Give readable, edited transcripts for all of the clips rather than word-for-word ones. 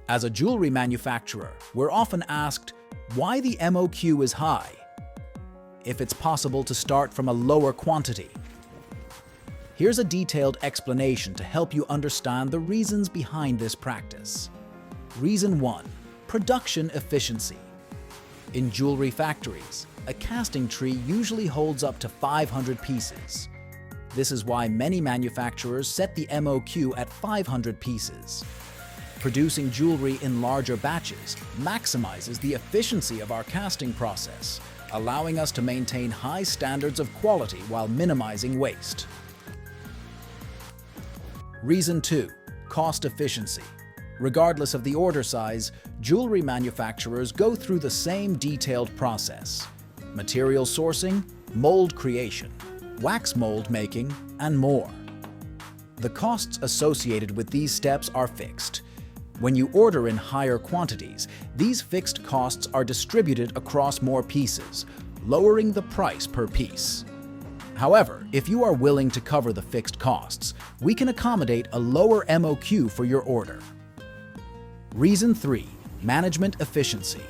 As a jewelry manufacturer, we're often asked why the MOQ is high, if it's possible to start from a lower quantity. Here's a detailed explanation to help you understand the reasons behind this practice. Reason 1. Production efficiency. In jewelry factories, a casting tree usually holds up to 500 pieces. This is why many manufacturers set the MOQ at 500 pieces. Producing jewelry in larger batches maximizes the efficiency of our casting process, allowing us to maintain high standards of quality while minimizing waste. Reason 2. Cost efficiency. Regardless of the order size, jewelry manufacturers go through the same detailed process: material sourcing, mold creation, wax mold making, and more. The costs associated with these steps are fixed. When you order in higher quantities, these fixed costs are distributed across more pieces, lowering the price per piece. However, if you are willing to cover the fixed costs, we can accommodate a lower MOQ for your order. Reason 3. Management efficiency.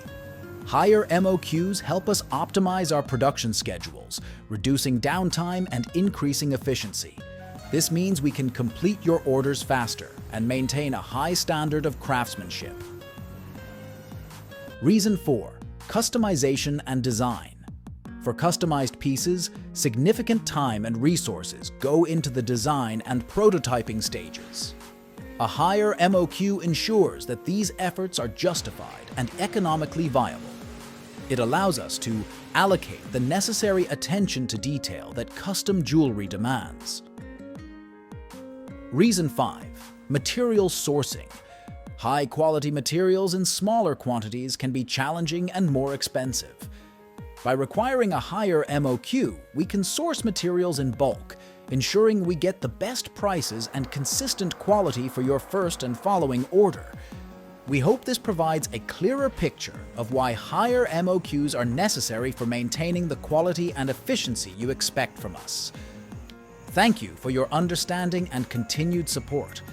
Higher MOQs help us optimize our production schedules, reducing downtime and increasing efficiency. This means we can complete your orders faster and maintain a high standard of craftsmanship. Reason 4. Customization and design. For customized pieces, significant time and resources go into the design and prototyping stages. A higher MOQ ensures that these efforts are justified and economically viable. It allows us to allocate the necessary attention to detail that custom jewelry demands. Reason 5. Material sourcing. High-quality materials in smaller quantities can be challenging and more expensive. By requiring a higher MOQ, we can source materials in bulk, ensuring we get the best prices and consistent quality for your first and following order. We hope this provides a clearer picture of why higher MOQs are necessary for maintaining the quality and efficiency you expect from us. Thank you for your understanding and continued support.